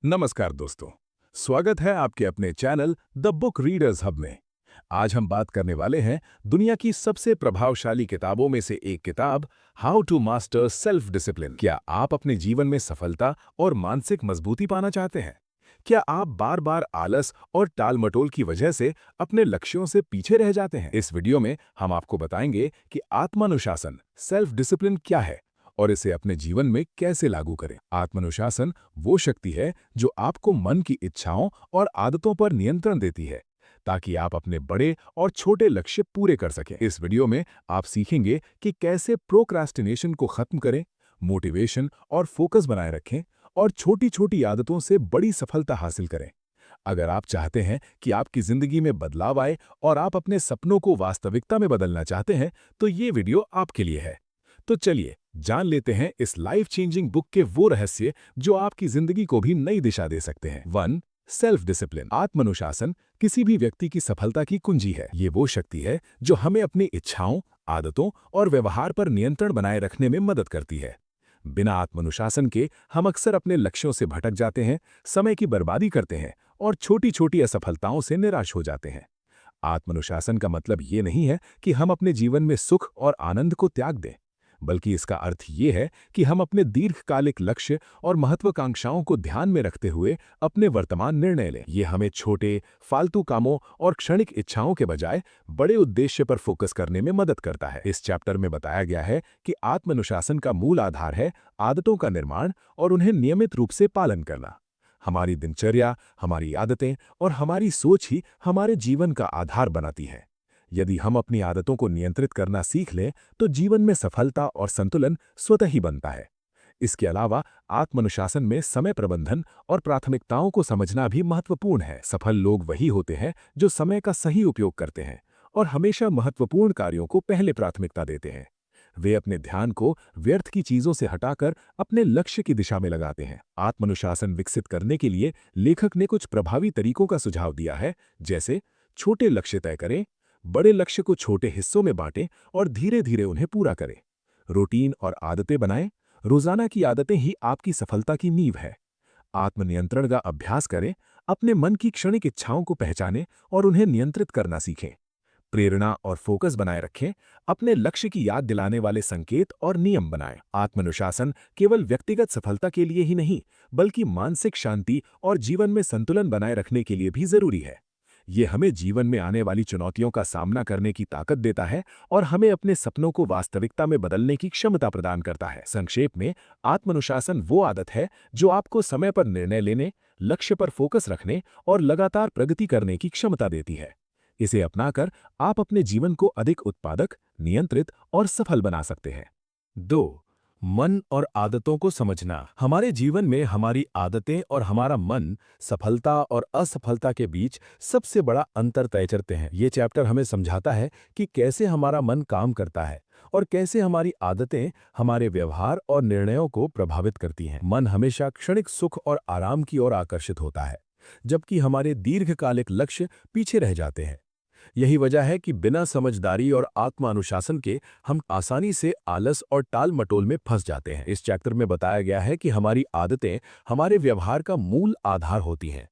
नमस्कार दोस्तों। स्वागत है आपके अपने channel the book readers hub में। आज हम बात करने वाले हैं दुनिया की सबसे प्रभावशाली किताबों में से एक किताब, how to master self discipline. क्या आप अपने जीवन में सफलता और मानसिक मजबूती पाना चाहते हैं? क्या आप बार बार आलस और टाल-मटोल की वजह से अपने लक्ष्यों से पीछे रह जाते हैं? इस वीडियो में हम आपको बताएंगे कि आत्मानुशासन, सेल्फ डिसिप्लिन क्या है और इसे अपने जीवन में कैसे लागू करें। आत्मानुशासन वो शक्ति है जो आपको मन की इच्छाओं और आदतों पर नियंत्रण देती है, ताकि आप अपने बड़े और छोटे लक्ष्य पूरे कर सकें। इस वीडियो में आप सीखेंगे कि कैसे प्रोक्रास्टिनेशन को खत्म करें, मोटिवेशन और फोकस बनाए रखें और छोटी-छोटी आदतों से बड़ी सफलता हासिल करें। अगर आप चाहते हैं कि आपकी जिंदगी में बदलाव आए और आप अपने सपनों को वास्तविकता में बदलना चाहते हैं, तो ये वीडियो आपके लिए है। तो चलिए जान लेते हैं इस लाइफ चेंजिंग बुक के वो रहस्य जो आपकी जिंदगी को भी नई दिशा दे सकते हैं। 1. Self discipline. आत्मानुशासन किसी भी व्यक्ति की सफलता की कुंजी है। ये वो शक्ति है जो हमें अपनी इच्छाओं, आदतों और व्यवहार पर नियंत्रण बनाए रखने में मदद करती है। बिना आत्मानुशासन के हम अक्सर अपने लक्ष्यों से भटक जाते हैं, समय की बर्बादी करते हैं और छोटी-छोटी असफलताओं से निराश हो जाते हैं। आत्मानुशासन का मतलब ये नहीं है कि हम अपने जीवन में सुख और आनंद को त्याग दें, बल्कि इसका अर्थ ये है कि हम अपने दीर्घकालिक लक्ष्य और महत्वाकांक्षाओं को ध्यान में रखते हुए अपने वर्तमान निर्णय लें। ये हमें छोटे, फालतू कामों और क्षणिक इच्छाओं के बजाय बड़े उद्देश्य पर फोकस करने में मदद करता है। इस चैप्टर में बताया गया है कि आत्मानुशासन का मूल आधार है आदतों का निर्माण और उन्हें नियमित रूप से पालन करना। हमारी दिनचर्या, हमारी आदतें और हमारी सोच ही हमारे जीवन का आधार बनाती है। यदि हम अपनी आदतों को नियंत्रित करना सीख लें, तो जीवन में सफलता और संतुलन स्वतः ही बनता है। इसके अलावा आत्मानुशासन में समय प्रबंधन और प्राथमिकताओं को समझना भी महत्वपूर्ण है। सफल लोग वही होते हैं जो समय का सही उपयोग करते हैं और हमेशा महत्वपूर्ण कार्यों को पहले प्राथमिकता देते हैं। वे अपने ध्यान को व्यर्थ की चीजों से हटाकर अपने लक्ष्य की दिशा में लगाते हैं। आत्मानुशासन विकसित करने के लिए लेखक ने कुछ प्रभावी तरीकों का सुझाव दिया है, जैसे छोटे लक्ष्य तय करें, बड़े लक्ष्य को छोटे हिस्सों में बांटें और धीरे धीरे उन्हें पूरा करें। रूटीन और आदतें बनाएं। रोजाना की आदतें ही आपकी सफलता की नींव है। आत्मनियंत्रण का अभ्यास करें। अपने मन की क्षणिक इच्छाओं को पहचानें और उन्हें नियंत्रित करना सीखें। प्रेरणा और फोकस बनाए रखें। अपने लक्ष्य की याद दिलाने वाले संकेत और नियम बनाएं। आत्मानुशासन केवल व्यक्तिगत सफलता के लिए ही नहीं, बल्कि मानसिक शांति और जीवन में संतुलन बनाए रखने के लिए भी जरूरी है। ये हमें जीवन में आने वाली चुनौतियों का सामना करने की ताकत देता है और हमें अपने सपनों को वास्तविकता में बदलने की क्षमता प्रदान करता है। संक्षेप में, आत्मानुशासन वो आदत है जो आपको समय पर निर्णय लेने, लक्ष्य पर फोकस रखने और लगातार प्रगति करने की क्षमता देती है। इसे अपनाकर आप अपने जीवन को अधिक उत्पादक, नियंत्रित और सफल बना सकते हैं। 2. मन और आदतों को समझना। हमारे जीवन में हमारी आदतें और हमारा मन सफलता और असफलता के बीच सबसे बड़ा अंतर तय करते हैं। ये चैप्टर हमें समझाता है कि कैसे हमारा मन काम करता है और कैसे हमारी आदतें हमारे व्यवहार और निर्णयों को प्रभावित करती हैं। मन हमेशा क्षणिक सुख और आराम की ओर आकर्षित होता है, जबकि हमारे दीर्घकालिक लक्ष्य पीछे रह जाते हैं। यही वजह है कि बिना समझदारी और आत्मानुशासन के हम आसानी से आलस और टाल-मटोल में फंस जाते हैं। इस चैप्टर में बताया गया है कि हमारी आदतें हमारे व्यवहार का मूल आधार होती हैं।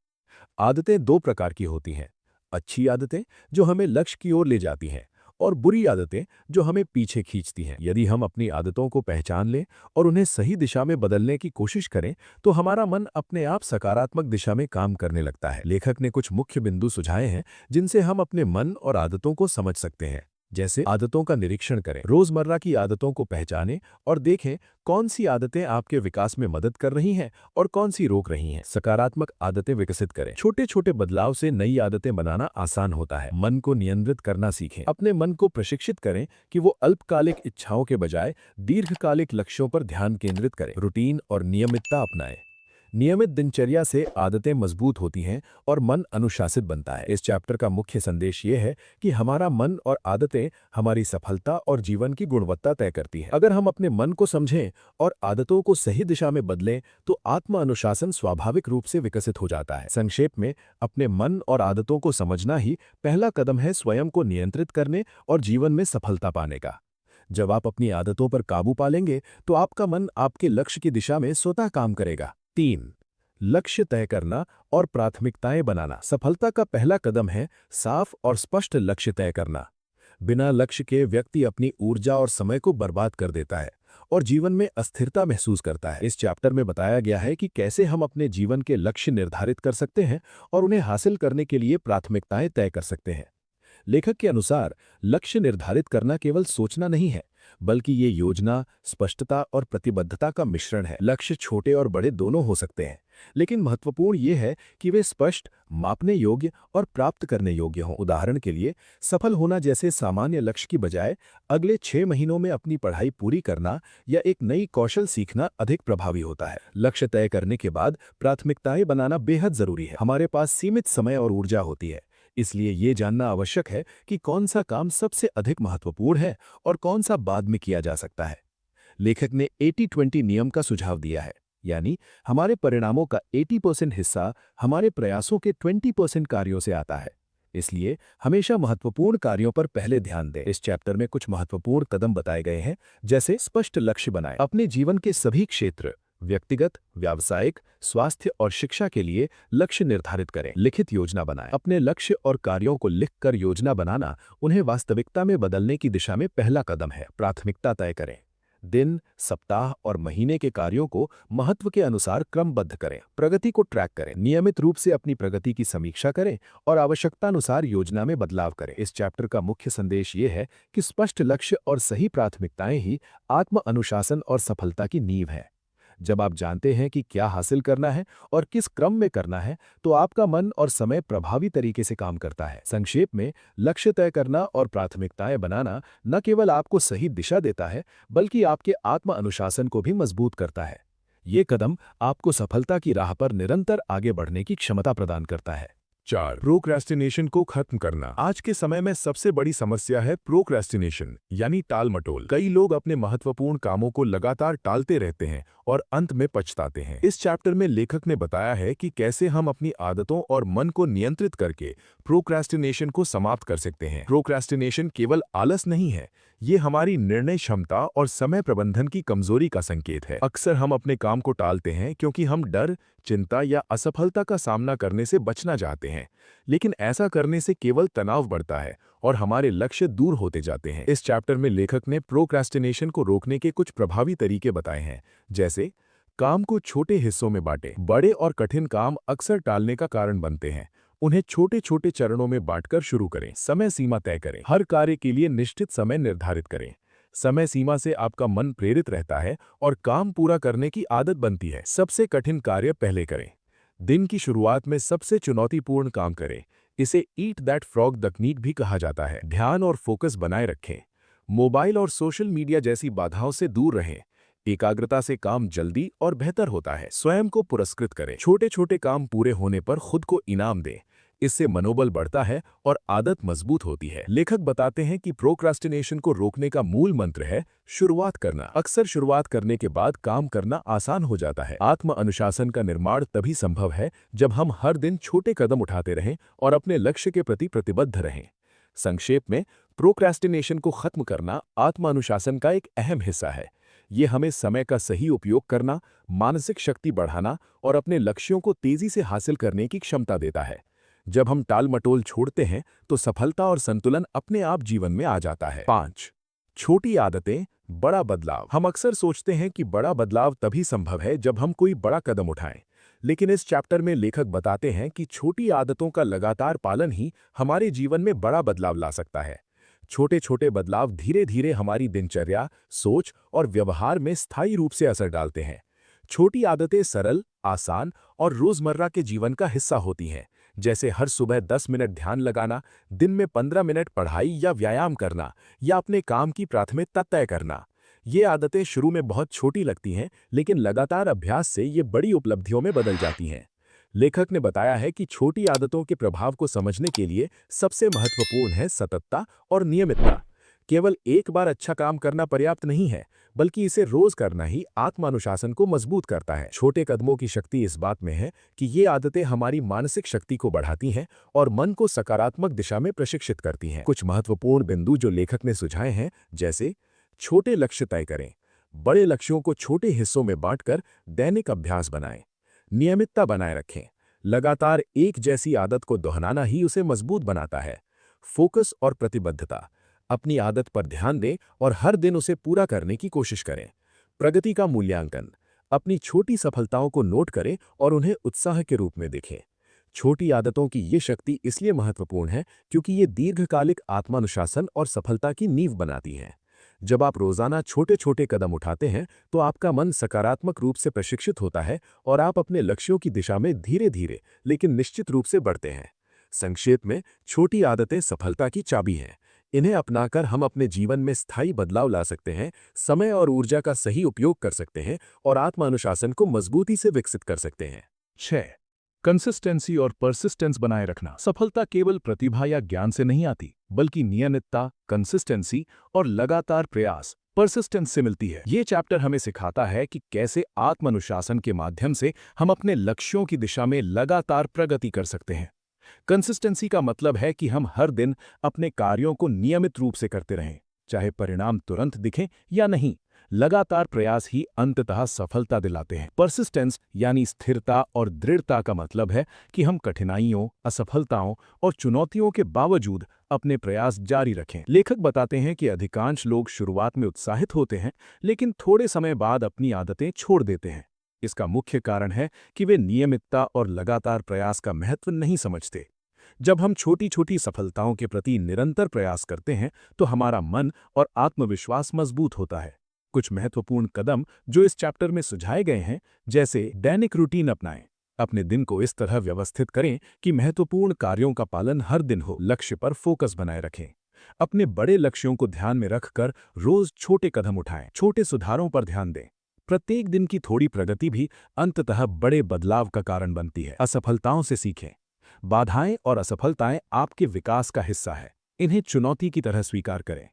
आदतें दो प्रकार की होती हैं: अच्छी आदतें जो हमें लक्ष्य की ओर ले जाती हैं और बुरी आदतें जो हमें पीछे खींचती हैं। यदि हम अपनी आदतों को पहचान लें और उन्हें सही दिशा में बदलने की कोशिश करें, तो हमारा मन अपने आप सकारात्मक दिशा में काम करने लगता है। लेखक ने कुछ मुख्य बिंदु सुझाए हैं जिनसे हम अपने मन और आदतों को समझ सकते हैं। जैसे आदतों का निरीक्षण करें। रोजमर्रा की आदतों को पहचानें और देखें कौन सी आदतें आपके विकास में मदद कर रही हैं और कौन सी रोक रही हैं। सकारात्मक आदतें विकसित करें। छोटे छोटे बदलाव से नई आदतें बनाना आसान होता है। मन को नियंत्रित करना सीखें। अपने मन को प्रशिक्षित करें कि वो अल्पकालिक इच्छाओं के बजाय दीर्घकालिक लक्ष्यों पर ध्यान केंद्रित करे। रूटीन और नियमितता अपनाएं। नियमित दिनचर्या से आदतें मजबूत होती हैं और मन अनुशासित बनता है। इस चैप्टर का मुख्य संदेश ये है कि हमारा मन और आदतें हमारी सफलता और जीवन की गुणवत्ता तय करती हैं। अगर हम अपने मन को समझें और आदतों को सही दिशा में बदलें, तो आत्म अनुशासन स्वाभाविक रूप से विकसित हो जाता है। संक्षेप में, अपने मन और आदतों को समझना ही पहला कदम है स्वयं को नियंत्रित करने और जीवन में सफलता पाने का। जब आप अपनी आदतों पर काबू पा लेंगे, तो आपका मन आपके लक्ष्य की दिशा में स्वतः काम करेगा। 3. लक्ष्य तय करना और प्राथमिकताएं बनाना। सफलता का पहला कदम है साफ और स्पष्ट लक्ष्य तय करना। बिना लक्ष्य के व्यक्ति अपनी ऊर्जा और समय को बर्बाद कर देता है और जीवन में अस्थिरता महसूस करता है। इस चैप्टर में बताया गया है कि कैसे हम अपने जीवन के लक्ष्य निर्धारित कर सकते हैं और उन्हें हासिल करने के लिए प्राथमिकताएं तय कर सकते हैं। लेखक के अनुसार लक्ष्य निर्धारित करना केवल सोचना नहीं है, बल्कि ये योजना, स्पष्टता और प्रतिबद्धता का मिश्रण है। लक्ष्य छोटे और बड़े दोनों हो सकते हैं, लेकिन महत्वपूर्ण ये है कि वे स्पष्ट, मापने योग्य और प्राप्त करने योग्य हों। उदाहरण के लिए, सफल होना जैसे सामान्य लक्ष्य की बजाय अगले 6 महीनों में अपनी पढ़ाई पूरी करना या एक नई कौशल सीखना अधिक प्रभावी होता है। लक्ष्य तय करने के बाद प्राथमिकताएं बनाना बेहद जरूरी है। हमारे पास सीमित समय और ऊर्जा होती है, इसलिए ये जानना आवश्यक है कि कौन सा काम सबसे अधिक महत्वपूर्ण है और कौन सा बाद में किया जा सकता है। लेखक ने 80-20 नियम का सुझाव दिया है, यानी हमारे परिणामों का 80% हिस्सा हमारे प्रयासों के 20% कार्यों से आता है। इसलिए हमेशा महत्वपूर्ण कार्यों पर पहले ध्यान दें। इस चैप्टर में कुछ महत्वपूर्ण कदम बताए गए हैं, जैसे स्पष्ट लक्ष्य बनाएं। अपने जीवन के सभी क्षेत्र, व्यक्तिगत, व्यावसायिक, स्वास्थ्य और शिक्षा के लिए लक्ष्य निर्धारित करें। लिखित योजना बनाएं। अपने लक्ष्य और कार्यों को लिखकर योजना बनाना उन्हें वास्तविकता में बदलने की दिशा में पहला कदम है। प्राथमिकता तय करें। दिन, सप्ताह और महीने के कार्यों को महत्व के अनुसार क्रमबद्ध करें। प्रगति को ट्रैक करें। नियमित रूप से अपनी प्रगति की समीक्षा करें और आवश्यकतानुसार योजना में बदलाव करें। इस चैप्टर का मुख्य संदेश ये है कि स्पष्ट लक्ष्य और सही प्राथमिकताएं ही आत्म अनुशासन और सफलता की नींव है। जब आप जानते हैं कि क्या हासिल करना है और किस क्रम में करना है, तो आपका मन और समय प्रभावी तरीके से काम करता है। संक्षेप में, लक्ष्य तय करना और प्राथमिकताएं बनाना न केवल आपको सही दिशा देता है, बल्कि आपके आत्म अनुशासन को भी मजबूत करता है। ये कदम आपको सफलता की राह पर निरंतर आगे बढ़ने की क्षमता प्रदान करता है। 4. प्रोक्रेस्टिनेशन को खत्म करना। आज के समय में सबसे बड़ी समस्या है प्रोक्रेस्टिनेशन, यानी टाल मटोल। कई लोग अपने महत्वपूर्ण कामों को लगातार टालते रहते हैं और अंत में पछताते हैं। इस चैप्टर में लेखक ने बताया है कि कैसे हम अपनी आदतों और मन को नियंत्रित करके प्रोक्रेस्टिनेशन को समाप्त कर सकते हैं। प्रोक्रेस्टिनेशन केवल आलस नहीं है, ये हमारी निर्णय क्षमता और समय प्रबंधन की कमजोरी का संकेत है। अक्सर हम अपने काम को टालते हैं क्योंकि हम डर, चिंता या असफलता का सामना करने से बचना चाहते हैं, लेकिन ऐसा करने से केवल तनाव बढ़ता है और हमारे लक्ष्य दूर होते जाते हैं। इस चैप्टर में लेखक ने प्रोक्रेस्टिनेशन को रोकने के कुछ प्रभावी तरीके बताए हैं, जैसे काम को छोटे हिस्सों में बांटें। बड़े और कठिन काम अक्सर टालने का कारण बनते हैं। उन्हें छोटे छोटे चरणों में बांटकर शुरू करें। समय सीमा तय करें। हर कार्य के लिए निश्चित समय निर्धारित करें। समय सीमा से आपका मन प्रेरित रहता है और काम पूरा करने की आदत बनती है। सबसे कठिन कार्य पहले करें। दिन की शुरुआत में सबसे चुनौतीपूर्ण काम करें। इसे ईट दैट फ्रॉग तकनीक भी कहा जाता है। ध्यान और फोकस बनाए रखें। मोबाइल और सोशल मीडिया जैसी बाधाओं से दूर रहें। एकाग्रता से काम जल्दी और बेहतर होता है। स्वयं को पुरस्कृत करें। छोटे छोटे काम पूरे होने पर खुद को इनाम दें। इससे मनोबल बढ़ता है और आदत मजबूत होती है। लेखक बताते हैं कि प्रोक्रास्टिनेशन को रोकने का मूल मंत्र है शुरुआत करना। अक्सर शुरुआत करने के बाद काम करना आसान हो जाता है। आत्म अनुशासन का निर्माण तभी संभव है जब हम हर दिन छोटे कदम उठाते रहें और अपने लक्ष्य के प्रति प्रतिबद्ध रहें। संक्षेप में, प्रोक्रास्टिनेशन को खत्म करना आत्म अनुशासन का एक अहम हिस्सा है। ये हमें समय का सही उपयोग करना, मानसिक शक्ति बढ़ाना और अपने लक्ष्यों को तेजी से हासिल करने की क्षमता देता है। जब हम टाल मटोल छोड़ते हैं तो सफलता और संतुलन अपने आप जीवन में आ जाता है। 5. छोटी आदतें, बड़ा बदलाव। हम अक्सर सोचते हैं कि बड़ा बदलाव तभी संभव है जब हम कोई बड़ा कदम उठाएं, लेकिन इस चैप्टर में लेखक बताते हैं कि छोटी आदतों का लगातार पालन ही हमारे जीवन में बड़ा बदलाव ला सकता है। छोटे छोटे बदलाव धीरे धीरे हमारी दिनचर्या, सोच और व्यवहार में स्थायी रूप से असर डालते हैं। छोटी आदतें सरल, आसान और रोजमर्रा के जीवन का हिस्सा होती हैं, जैसे हर सुबह 10 मिनट ध्यान लगाना, दिन में 15 मिनट पढ़ाई या व्यायाम करना, या अपने काम की प्राथमिकता तय करना। ये आदतें शुरू में बहुत छोटी लगती हैं, लेकिन लगातार अभ्यास से ये बड़ी उपलब्धियों में बदल जाती हैं। लेखक ने बताया है कि छोटी आदतों के प्रभाव को समझने के लिए सबसे महत्वपूर्ण है सततता और नियमितता। केवल एक बार अच्छा काम करना पर्याप्त नहीं है, बल्कि इसे रोज करना ही आत्मानुशासन को मजबूत करता है। छोटे कदमों की शक्ति इस बात में है कि ये आदतें हमारी मानसिक शक्ति को बढ़ाती हैं और मन को सकारात्मक दिशा में प्रशिक्षित करती हैं। कुछ महत्वपूर्ण बिंदु जो लेखक ने सुझाए हैं, जैसे छोटे लक्ष्य तय करें, बड़े लक्ष्यों को छोटे हिस्सों में बांटकर दैनिक अभ्यास बनाएं, नियमितता बनाए रखें। लगातार एक जैसी आदत को दोहराना ही उसे मजबूत बनाता है। फोकस और प्रतिबद्धता। अपनी आदत पर ध्यान दें और हर दिन उसे पूरा करने की कोशिश करें। प्रगति का मूल्यांकन। अपनी छोटी सफलताओं को नोट करें और उन्हें उत्साह के रूप में देखें। छोटी आदतों की ये शक्ति इसलिए महत्वपूर्ण है क्योंकि ये दीर्घकालिक आत्मानुशासन और सफलता की नींव बनाती हैं। जब आप रोजाना छोटे छोटे कदम उठाते हैं तो आपका मन सकारात्मक रूप से प्रशिक्षित होता है और आप अपने लक्ष्यों की दिशा में धीरे धीरे लेकिन निश्चित रूप से बढ़ते हैं। संक्षेप में, छोटी आदतें सफलता की चाबी हैं। इन्हें अपनाकर हम अपने जीवन में स्थायी बदलाव ला सकते हैं, समय और ऊर्जा का सही उपयोग कर सकते हैं और आत्मानुशासन को मजबूती से विकसित कर सकते हैं। 6. कंसिस्टेंसी और परसिस्टेंस बनाए रखना। सफलता केवल प्रतिभा या ज्ञान से नहीं आती, बल्कि नियमितता, कंसिस्टेंसी और लगातार प्रयास परसिस्टेंस से मिलती है। ये चैप्टर हमें सिखाता है कि कैसे आत्मानुशासन के माध्यम से हम अपने लक्ष्यों की दिशा में लगातार प्रगति कर सकते हैं। कंसिस्टेंसी का मतलब है कि हम हर दिन अपने कार्यों को नियमित रूप से करते रहें, चाहे परिणाम तुरंत दिखें या नहीं। लगातार प्रयास ही अंततः सफलता दिलाते हैं। परसिस्टेंस यानी स्थिरता और दृढ़ता का मतलब है कि हम कठिनाइयों, असफलताओं और चुनौतियों के बावजूद अपने प्रयास जारी रखें। लेखक बताते हैं कि अधिकांश लोग शुरुआत में उत्साहित होते हैं, लेकिन थोड़े समय बाद अपनी आदतें छोड़ देते हैं। इसका मुख्य कारण है कि वे नियमितता और लगातार प्रयास का महत्व नहीं समझते। जब हम छोटी छोटी सफलताओं के प्रति निरंतर प्रयास करते हैं तो हमारा मन और आत्मविश्वास मजबूत होता है। कुछ महत्वपूर्ण कदम जो इस चैप्टर में सुझाए गए हैं, जैसे दैनिक रूटीन अपनाएं। अपने दिन को इस तरह व्यवस्थित करें कि महत्वपूर्ण कार्यों का पालन हर दिन हो। लक्ष्य पर फोकस बनाए रखें। अपने बड़े लक्ष्यों को ध्यान में रखकर रोज छोटे कदम उठाएं। छोटे सुधारों पर ध्यान दें। प्रत्येक दिन की थोड़ी प्रगति भी अंततः बड़े बदलाव का कारण बनती है। असफलताओं से सीखें। बाधाएं और असफलताएं आपके विकास का हिस्सा है। इन्हें चुनौती की तरह स्वीकार करें।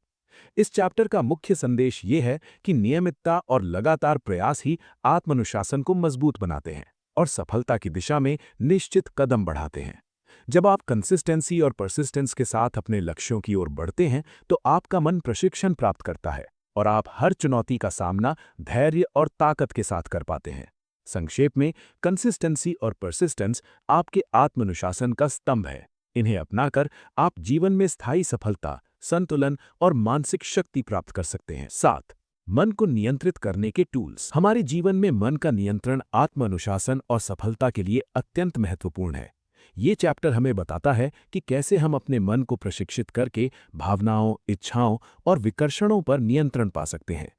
इस चैप्टर का मुख्य संदेश ये है कि नियमितता और लगातार प्रयास ही आत्मानुशासन को मजबूत बनाते हैं और सफलता की दिशा में निश्चित कदम बढ़ाते हैं। जब आप कंसिस्टेंसी और परसिस्टेंस के साथ अपने लक्ष्यों की ओर बढ़ते हैं तो आपका मन प्रशिक्षण प्राप्त करता है और आप हर चुनौती का सामना धैर्य और ताकत के साथ कर पाते हैं। संक्षेप में, कंसिस्टेंसी और परसिस्टेंस आपके आत्मानुशासन का स्तंभ है। इन्हें अपनाकर आप जीवन में स्थायी सफलता, संतुलन और मानसिक शक्ति प्राप्त कर सकते हैं। 7. मन को नियंत्रित करने के टूल्स। हमारे जीवन में मन का नियंत्रण आत्मानुशासन और सफलता के लिए अत्यंत महत्वपूर्ण है। ये चैप्टर हमें बताता है कि कैसे हम अपने मन को प्रशिक्षित करके भावनाओं, इच्छाओं और विकर्षणों पर नियंत्रण पा सकते हैं।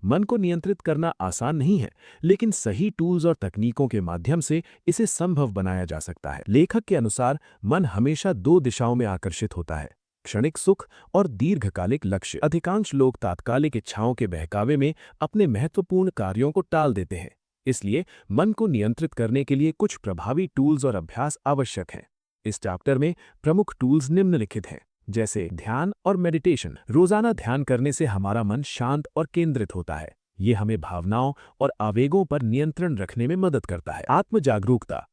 मन को नियंत्रित करना आसान नहीं है, लेकिन सही टूल्स और तकनीकों के माध्यम से इसे संभव बनाया जा सकता है। लेखक के अनुसार मन हमेशा दो दिशाओं में आकर्षित होता है, क्षणिक सुख और दीर्घकालिक लक्ष्य। अधिकांश लोग तात्कालिक इच्छाओं के बहकावे में अपने महत्वपूर्ण कार्यों को टाल देते हैं। इसलिए मन को नियंत्रित करने के लिए कुछ प्रभावी टूल्स और अभ्यास आवश्यक हैं। इस चैप्टर में प्रमुख टूल्स निम्नलिखित हैं, जैसे ध्यान और मेडिटेशन। रोजाना ध्यान करने से हमारा मन शांत और केंद्रित होता है। ये हमें भावनाओं और आवेगों पर नियंत्रण रखने में मदद करता है। आत्म जागरूकता।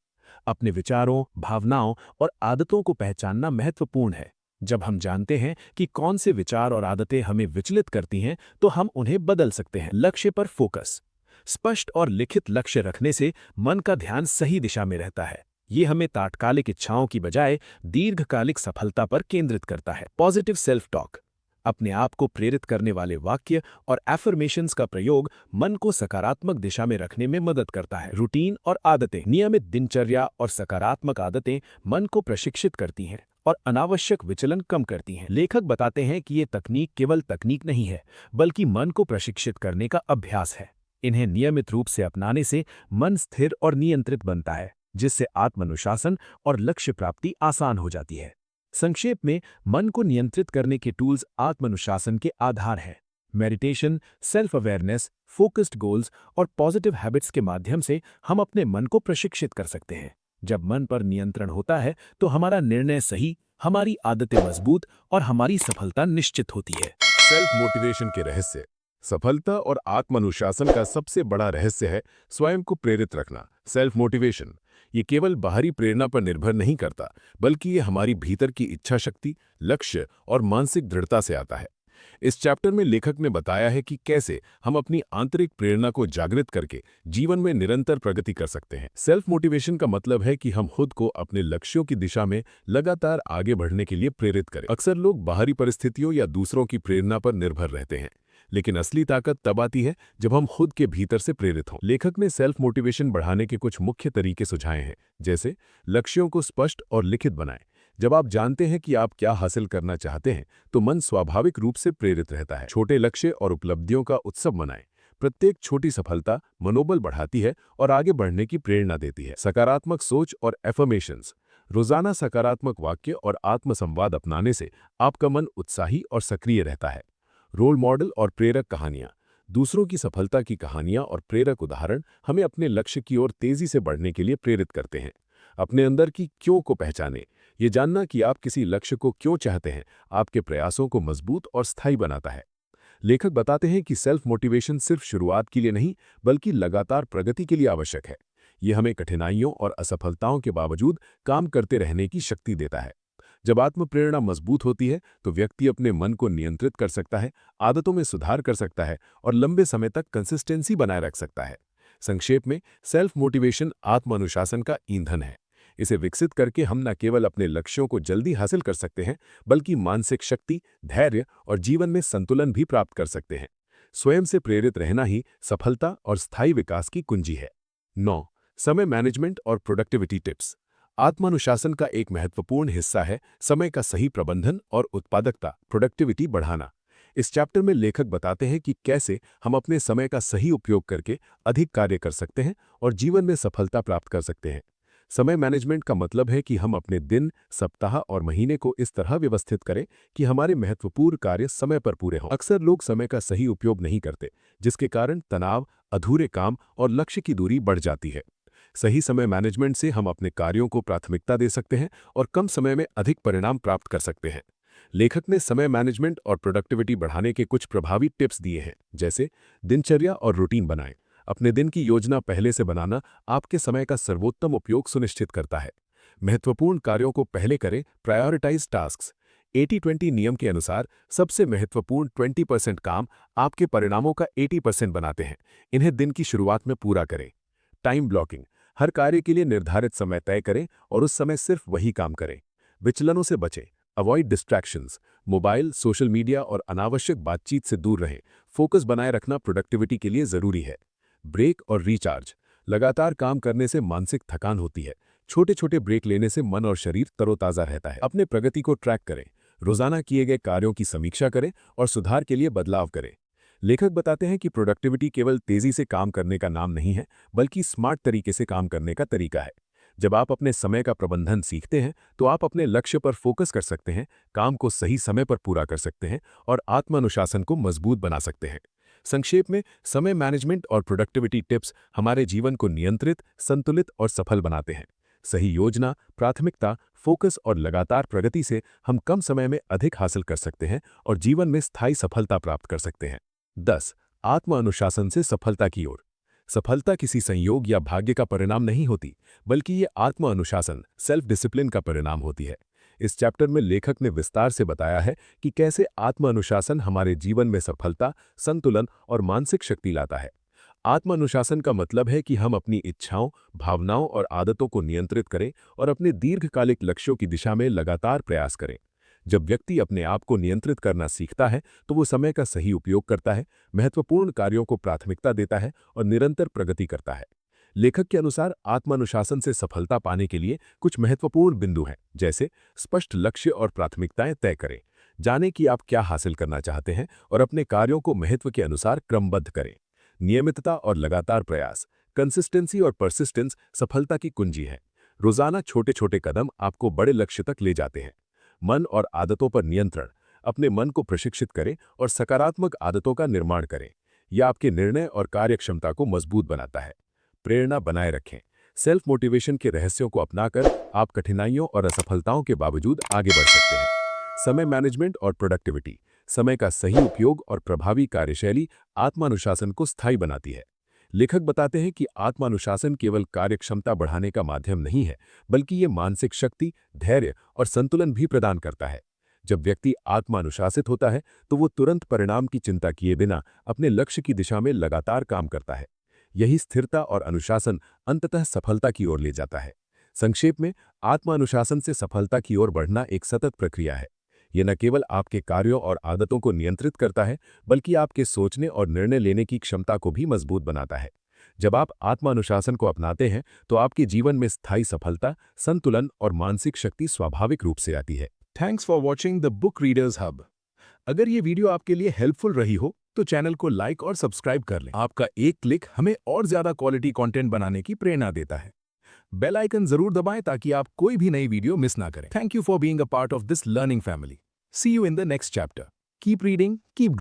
अपने विचारों, भावनाओं और आदतों को पहचानना महत्वपूर्ण है। जब हम जानते हैं कि कौन से विचार और आदतें हमें विचलित करती हैं, तो हम उन्हें बदल सकते हैं। लक्ष्य पर फोकस। स्पष्ट और लिखित लक्ष्य रखने से मन का ध्यान सही दिशा में रहता है। ये हमें तात्कालिक इच्छाओं की बजाय दीर्घकालिक सफलता पर केंद्रित करता है। Positive self talk. अपने आप को प्रेरित करने वाले वाक्य और एफर्मेशंस का प्रयोग मन को सकारात्मक दिशा में रखने में मदद करता है। रूटीन और आदतें। नियमित दिनचर्या और सकारात्मक आदतें मन को प्रशिक्षित करती हैं और अनावश्यक विचलन कम करती हैं। लेखक बताते हैं कि ये तकनीक केवल तकनीक नहीं है, बल्कि मन को प्रशिक्षित करने का अभ्यास है। इन्हें नियमित रूप से अपनाने से मन स्थिर और नियंत्रित बनता है, जिससे आत्मानुशासन और लक्ष्य प्राप्ति आसान हो जाती है। संक्षेप में, मन को नियंत्रित करने के टूल्स आत्मानुशासन के आधार हैं। Meditation, self awareness, focused goals और पॉजिटिव हैबिट्स के माध्यम से हम अपने मन को प्रशिक्षित कर सकते हैं। जब मन पर नियंत्रण होता है तो हमारा निर्णय सही, हमारी आदतें मजबूत और हमारी सफलता निश्चित होती है। सेल्फ मोटिवेशन के रहस्य। सफलता और आत्मानुशासन का सबसे बड़ा रहस्य है स्वयं को प्रेरित रखना। सेल्फ मोटिवेशन ये केवल बाहरी प्रेरणा पर निर्भर नहीं करता, बल्कि ये हमारी भीतर की इच्छा शक्ति, लक्ष्य और मानसिक दृढ़ता से आता है। इस चैप्टर में लेखक ने बताया है कि कैसे हम अपनी आंतरिक प्रेरणा को जागृत करके जीवन में निरंतर प्रगति कर सकते हैं। सेल्फ मोटिवेशन का मतलब है कि हम खुद को अपने लक्ष्यों की दिशा में लगातार आगे बढ़ने के लिए प्रेरित करें। अक्सर लोग बाहरी परिस्थितियों या दूसरों की प्रेरणा पर निर्भर रहते हैं, लेकिन असली ताकत तब आती है जब हम खुद के भीतर से प्रेरित हों। लेखक ने सेल्फ मोटिवेशन बढ़ाने के कुछ मुख्य तरीके सुझाए हैं, जैसे लक्ष्यों को स्पष्ट और लिखित बनाएं। जब आप जानते हैं कि आप क्या हासिल करना चाहते हैं, तो मन स्वाभाविक रूप से प्रेरित रहता है। छोटे लक्ष्य और उपलब्धियों का उत्सव मनाएं। प्रत्येक छोटी सफलता मनोबल बढ़ाती है और आगे बढ़ने की प्रेरणा देती है। सकारात्मक सोच और एफर्मेशंस। रोजाना सकारात्मक वाक्य और आत्मसंवाद अपनाने से आपका मन उत्साही और सक्रिय रहता है। रोल मॉडल और प्रेरक कहानियां। दूसरों की सफलता की कहानियां और प्रेरक उदाहरण हमें अपने लक्ष्य की ओर तेजी से बढ़ने के लिए प्रेरित करते हैं। अपने अंदर की क्यों को पहचानें। ये जानना कि आप किसी लक्ष्य को क्यों चाहते हैं, आपके प्रयासों को मजबूत और स्थायी बनाता है। लेखक बताते हैं कि सेल्फ मोटिवेशन सिर्फ शुरुआत के लिए नहीं, बल्कि लगातार प्रगति के लिए आवश्यक है। ये हमें कठिनाइयों और असफलताओं के बावजूद काम करते रहने की शक्ति देता है। जब आत्मप्रेरणा मजबूत होती है, तो व्यक्ति अपने मन को नियंत्रित कर सकता है, आदतों में सुधार कर सकता है और लंबे समय तक कंसिस्टेंसी बनाए रख सकता है। संक्षेप में, सेल्फ मोटिवेशन आत्मानुशासन का ईंधन है। इसे विकसित करके हम न केवल अपने लक्ष्यों को जल्दी हासिल कर सकते हैं, बल्कि मानसिक शक्ति, धैर्य और जीवन में संतुलन भी प्राप्त कर सकते हैं। स्वयं से प्रेरित रहना ही सफलता और स्थायी विकास की कुंजी है। 9. समय मैनेजमेंट और प्रोडक्टिविटी टिप्स। आत्मानुशासन का एक महत्वपूर्ण हिस्सा है समय का सही प्रबंधन और उत्पादकता, प्रोडक्टिविटी बढ़ाना। इस चैप्टर में लेखक बताते हैं कि कैसे हम अपने समय का सही उपयोग करके अधिक कार्य कर सकते हैं और जीवन में सफलता प्राप्त कर सकते हैं। समय मैनेजमेंट का मतलब है कि हम अपने दिन, सप्ताह और महीने को इस तरह व्यवस्थित करें कि हमारे महत्वपूर्ण कार्य समय पर पूरे हों। अक्सर लोग समय का सही उपयोग नहीं करते, जिसके कारण तनाव, अधूरे काम और लक्ष्य की दूरी बढ़ जाती है। सही समय मैनेजमेंट से हम अपने कार्यों को प्राथमिकता दे सकते हैं और कम समय में अधिक परिणाम प्राप्त कर सकते हैं। लेखक ने समय मैनेजमेंट और प्रोडक्टिविटी बढ़ाने के कुछ प्रभावी टिप्स दिए हैं, जैसे दिनचर्या और रूटीन बनाएं। अपने दिन की योजना पहले से बनाना आपके समय का सर्वोत्तम उपयोग सुनिश्चित करता है। महत्वपूर्ण कार्यों को पहले करें, प्रायोरिटाइज टास्क्स। 80-20 नियम के अनुसार सबसे महत्वपूर्ण 20% काम आपके परिणामों का 80% बनाते हैं। इन्हें दिन की शुरुआत में पूरा करें। Time blocking. हर कार्य के लिए निर्धारित समय तय करें और उस समय सिर्फ वही काम करें। विचलनों से बचें। Avoid distractions. Mobile, social media और अनावश्यक बातचीत से दूर रहें। फोकस बनाए रखना प्रोडक्टिविटी के लिए जरूरी है। ब्रेक और रिचार्ज। लगातार काम करने से मानसिक थकान होती है। छोटे छोटे ब्रेक लेने से मन और शरीर तरोताजा रहता है। अपने प्रगति को ट्रैक करें। रोजाना किए गए कार्यों की समीक्षा करें और सुधार के लिए बदलाव करें। लेखक बताते हैं कि प्रोडक्टिविटी केवल तेजी से काम करने का नाम नहीं है, बल्कि स्मार्ट तरीके से काम करने का तरीका है। जब आप अपने समय का प्रबंधन सीखते हैं, तो आप अपने लक्ष्य पर फोकस कर सकते हैं, काम को सही समय पर पूरा कर सकते हैं और आत्मानुशासन को मजबूत बना सकते हैं। संक्षेप में, समय मैनेजमेंट और प्रोडक्टिविटी टिप्स हमारे जीवन को नियंत्रित, संतुलित और सफल बनाते हैं। सही योजना, प्राथमिकता, फोकस और लगातार प्रगति से हम कम समय में अधिक हासिल कर सकते हैं और जीवन में स्थायी सफलता प्राप्त कर सकते हैं। 10. आत्म अनुशासन से सफलता की ओर। सफलता किसी संयोग या भाग्य का परिणाम नहीं होती, बल्कि ये आत्म अनुशासन, सेल्फ डिसिप्लिन का परिणाम होती है। इस चैप्टर में लेखक ने विस्तार से बताया है कि कैसे आत्म अनुशासन हमारे जीवन में सफलता, संतुलन और मानसिक शक्ति लाता है। आत्म अनुशासन का मतलब है कि हम अपनी इच्छाओं, भावनाओं और आदतों को नियंत्रित करें और अपने दीर्घकालिक लक्ष्यों की दिशा में लगातार प्रयास करें। जब व्यक्ति अपने आप को नियंत्रित करना सीखता है, तो वो समय का सही उपयोग करता है, महत्वपूर्ण कार्यों को प्राथमिकता देता है और निरंतर प्रगति करता है। लेखक के अनुसार आत्मानुशासन से सफलता पाने के लिए कुछ महत्वपूर्ण बिंदु हैं, जैसे स्पष्ट लक्ष्य और प्राथमिकताएं तय करें। जानें कि आप क्या हासिल करना चाहते हैं और अपने कार्यों को महत्व के अनुसार क्रमबद्ध करें। नियमितता और लगातार प्रयास, कंसिस्टेंसी और परसिस्टेंस सफलता की कुंजी है। रोजाना छोटे छोटे कदम आपको बड़े लक्ष्य तक ले जाते हैं। मन और आदतों पर नियंत्रण। अपने मन को प्रशिक्षित करें और सकारात्मक आदतों का निर्माण करें। यह आपके निर्णय और कार्यक्षमता को मजबूत बनाता है। प्रेरणा बनाए रखें। सेल्फ मोटिवेशन के रहस्यों को अपनाकर आप कठिनाइयों और असफलताओं के बावजूद आगे बढ़ सकते हैं। समय मैनेजमेंट और प्रोडक्टिविटी। समय का सही उपयोग और प्रभावी कार्यशैली आत्मानुशासन को स्थायी बनाती है। लेखक बताते हैं कि आत्मानुशासन केवल कार्यक्षमता बढ़ाने का माध्यम नहीं है, बल्कि ये मानसिक शक्ति, धैर्य और संतुलन भी प्रदान करता है। जब व्यक्ति आत्मानुशासित होता है तो वो तुरंत परिणाम की चिंता किए बिना अपने लक्ष्य की दिशा में लगातार काम करता है। यही स्थिरता और अनुशासन अंततः सफलता की ओर ले जाता है। संक्षेप में, आत्मानुशासन से सफलता की ओर बढ़ना एक सतत प्रक्रिया है। यह न केवल आपके कार्यों और आदतों को नियंत्रित करता है, बल्कि आपके सोचने और निर्णय लेने की क्षमता को भी मजबूत बनाता है। जब आप आत्मानुशासन को अपनाते हैं, तो आपके जीवन में स्थायी सफलता, संतुलन और मानसिक शक्ति स्वाभाविक रूप से आती है। Thanks for watching the book readers hub. अगर ये वीडियो आपके लिए हेल्पफुल रही हो तो चैनल को लाइक और सब्सक्राइब कर लें। आपका एक क्लिक हमें और ज्यादा क्वालिटी कंटेंट बनाने की प्रेरणा देता है। बेल आइकन जरूर दबाएं ताकि आप कोई भी नई वीडियो मिस ना करें। Thank you for being a part of this learning family. See you in the next chapter. Keep reading, keep